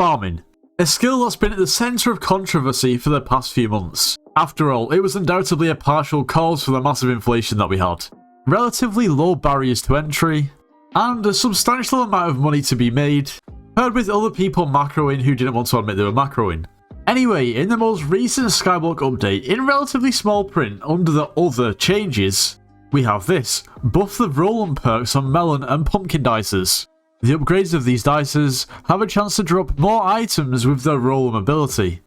Farming. A skill that's been at the centre of controversy for the past few months. After all, it was undoubtedly a partial cause for the massive inflation that we had. Relatively low barriers to entry, and a substantial amount of money to be made, paired with other people macroing who didn't want to admit they were macroing. Anyway, in the most recent Skyblock update, in relatively small print under the other changes, we have this: buff the roll-on perks on melon and pumpkin dices. The upgrades of these dices have a chance to drop more items with their roll-on ability.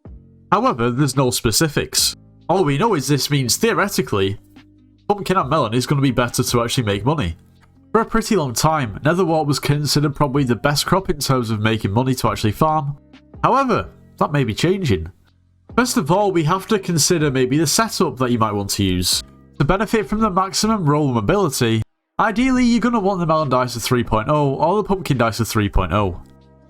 However, there's no specifics. All we know is this means, theoretically, pumpkin and melon is going to be better to actually make money. For a pretty long time, nether wart was considered probably the best crop in terms of making money to actually farm. However, that may be changing. First of all, we have to consider maybe the setup that you might want to use. To benefit from the maximum roll ability, ideally you're going to want the melon dice of 3.0 or the pumpkin dice of 3.0.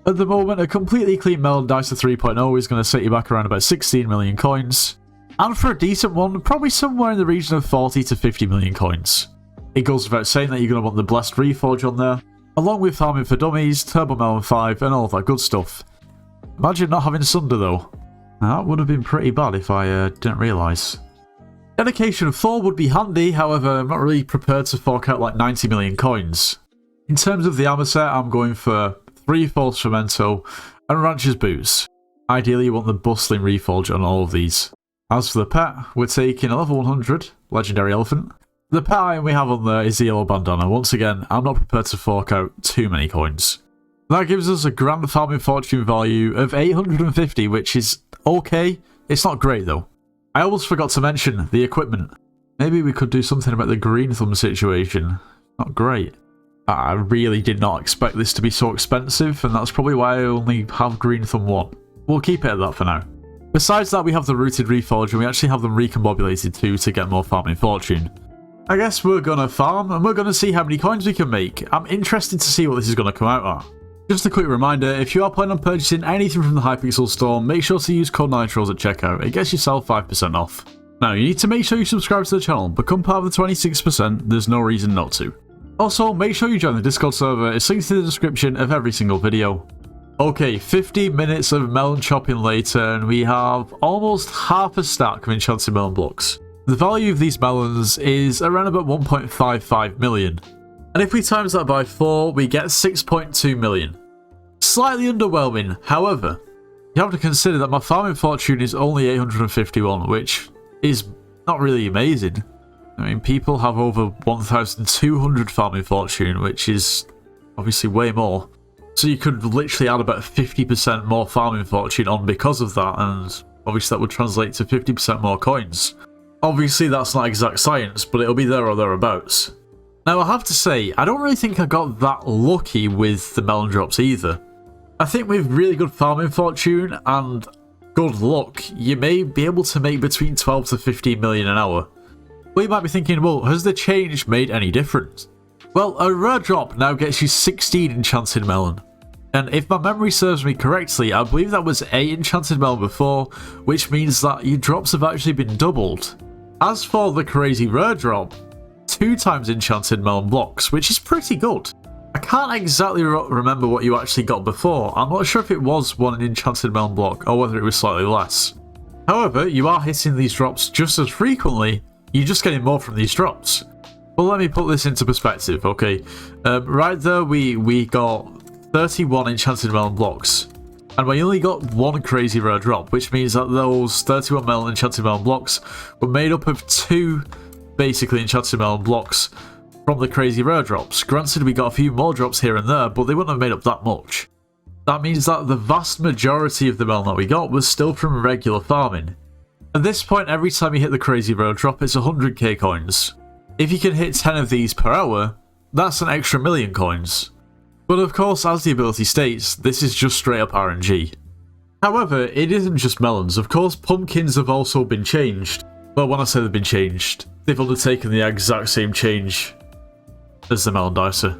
At the moment, a completely clean melon dice of 3.0 is going to set you back around about 16 million coins. And for a decent one, probably somewhere in the region of 40 to 50 million coins. It goes without saying that you're going to want the Blessed Reforge on there, along with Farming for Dummies, Turbo Melon 5 and all of that good stuff. Imagine not having Sunder though. That would have been pretty bad if I didn't realise. Dedication 4 would be handy, however I'm not really prepared to fork out like 90 million coins. In terms of the armor set, I'm going for 3 false fermento and rancher's boots. Ideally you want the bustling reforge on all of these. As for the pet, we're taking a level 100 legendary elephant. The pet item we have on there is the yellow bandana. Once again, I'm not prepared to fork out too many coins. That gives us a grand farming fortune value of 850, which is okay. It's not great though. I almost forgot to mention the equipment. Maybe we could do something about the green thumb situation. Not great. I really did not expect this to be so expensive, and that's probably why I only have green thumb 1. We'll keep it at that for now. Besides that, we have the rooted reforge, and we actually have them recombobulated too to get more farming fortune. I guess we're gonna farm, and we're gonna see how many coins we can make. I'm interested to see what this is gonna come out at. Just a quick reminder, if you are planning on purchasing anything from the Hypixel store, make sure to use code NITROS at checkout. It gets yourself 5% off. Now, you need to make sure you subscribe to the channel, become part of the 26%, there's no reason not to. Also, make sure you join the Discord server, it's linked in the description of every single video. Okay, 50 minutes of melon chopping later, and we have almost half a stack of enchanted melon blocks. The value of these melons is around about 1.55 million. And if we times that by 4, we get 6.2 million. Slightly underwhelming, however, you have to consider that my farming fortune is only 851, which is not really amazing. I mean, people have over 1,200 farming fortune, which is obviously way more. So you could literally add about 50% more farming fortune on because of that, and obviously that would translate to 50% more coins. Obviously that's not exact science, but it'll be there or thereabouts. Now I have to say, I don't really think I got that lucky with the melon drops either. I think with really good farming fortune and good luck, you may be able to make between 12 to 15 million an hour. Well, you might be thinking, well, has the change made any difference? Well, a rare drop now gets you 16 enchanted melon. And if my memory serves me correctly, I believe that was 8 enchanted melon before, which means that your drops have actually been doubled. As for the crazy rare drop, 2 times enchanted melon blocks, which is pretty good. I can't exactly remember what you actually got before. I'm not sure if it was 1 enchanted melon block or whether it was slightly less. However, you are hitting these drops just as frequently, you're just getting more from these drops. Well, let me put this into perspective, okay? Right there, we got 31 enchanted melon blocks. And we only got 1 crazy rare drop, which means that those 31 enchanted melon blocks were made up of 2 basically enchanted melon blocks from the crazy rare drops. Granted, we got a few more drops here and there, but they wouldn't have made up that much. That means that the vast majority of the melon that we got was still from regular farming. At this point, every time you hit the crazy rare drop, it's 100k coins. If you can hit 10 of these per hour, that's an extra million coins. But of course, as the ability states, this is just straight up RNG. However, it isn't just melons. Of course, pumpkins have also been changed. Well, when I say they've been changed, they've undertaken the exact same change as the melon dicer.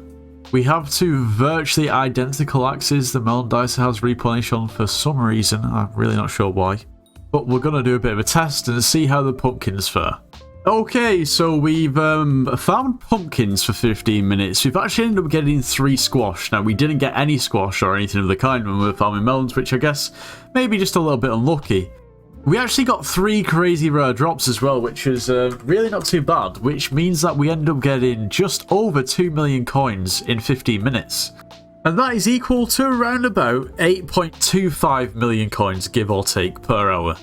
We have 2 virtually identical axes the melon dicer has replenish on for some reason. I'm really not sure why. But we're going to do a bit of a test and see how the pumpkins fare. Okay, so we've found pumpkins for 15 minutes. We've actually ended up getting 3 squash. Now, we didn't get any squash or anything of the kind when we were farming melons, which I guess maybe just a little bit unlucky. We actually got 3 crazy rare drops as well, which is really not too bad, which means that we ended up getting just over 2 million coins in 15 minutes. And that is equal to around about 8.25 million coins, give or take, per hour,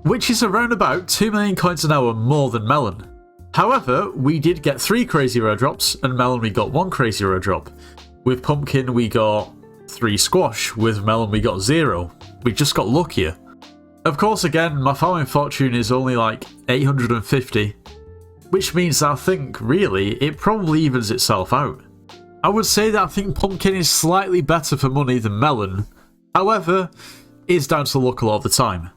which is around about 2 million coins an hour more than melon. However, we did get 3 crazy rare drops, and melon we got 1 crazy rare drop. With pumpkin we got 3 squash, with melon we got 0. We just got luckier. Of course, again, my farming fortune is only like 850, which means I think, really, it probably evens itself out. I would say that I think pumpkin is slightly better for money than melon, however, it's down to luck a lot of the time.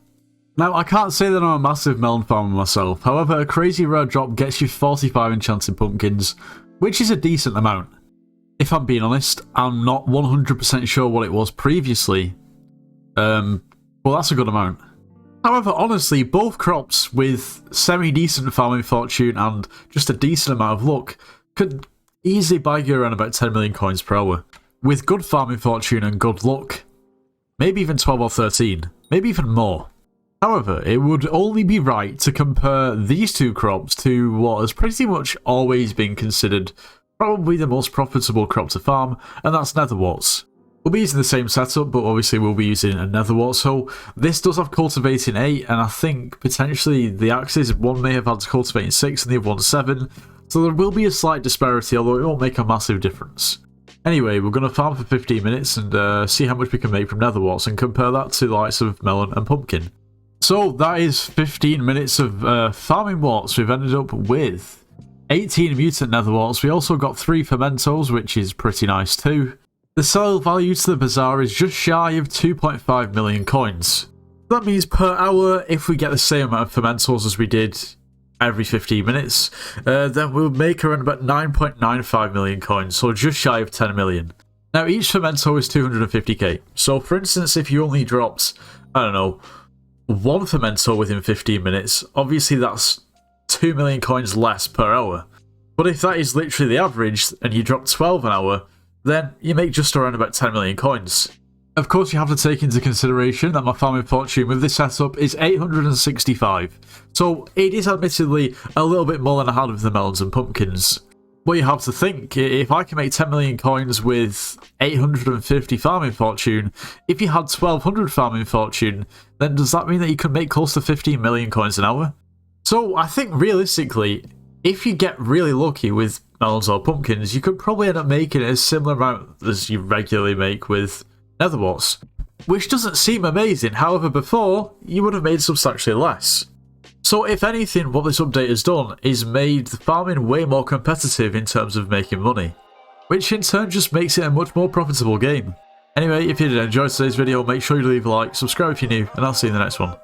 Now, I can't say that I'm a massive melon farmer myself, however, a crazy rare drop gets you 45 enchanted pumpkins, which is a decent amount. If I'm being honest, I'm not 100% sure what it was previously. Well, that's a good amount. However, honestly, both crops with semi-decent farming fortune and just a decent amount of luck could easily buy you around about 10 million coins per hour. With good farming fortune and good luck, maybe even 12 or 13, maybe even more. However, it would only be right to compare these 2 crops to what has pretty much always been considered probably the most profitable crop to farm, and that's nether warts. We'll be using the same setup, but obviously we'll be using a nether wart, so this does have cultivating 8, and I think potentially the axes, one may have had cultivating 6 and the other one 7, so there will be a slight disparity, although it won't make a massive difference. Anyway, we're going to farm for 15 minutes and see how much we can make from nether warts and compare that to the likes of melon and pumpkin. So that is 15 minutes of farming warts. We've ended up with 18 mutant nether warts. We also got 3 fermentos, which is pretty nice too. The sale value to the bazaar is just shy of 2.5 million coins. That means per hour, if we get the same amount of fermentos as we did every 15 minutes, then we'll make around about 9.95 million coins, so just shy of 10 million. Now, each fermento is 250k. So, for instance, if you only dropped, I don't know, 1 fermento within 15 minutes, obviously that's 2 million coins less per hour. But if that is literally the average, and you drop 12 an hour, then you make just around about 10 million coins. Of course, you have to take into consideration that my farming fortune with this setup is 865. So it is admittedly a little bit more than I had with the melons and pumpkins. But you have to think, if I can make 10 million coins with 850 farming fortune, if you had 1200 farming fortune, then does that mean that you could make close to 15 million coins an hour? So I think realistically, if you get really lucky with melons or pumpkins, you could probably end up making a similar amount as you regularly make with nether warts, which doesn't seem amazing. However, before, you would have made substantially less. So if anything, what this update has done is made the farming way more competitive in terms of making money, which in turn just makes it a much more profitable game. Anyway, if you did enjoy today's video, make sure you leave a like, subscribe if you're new, and I'll see you in the next one.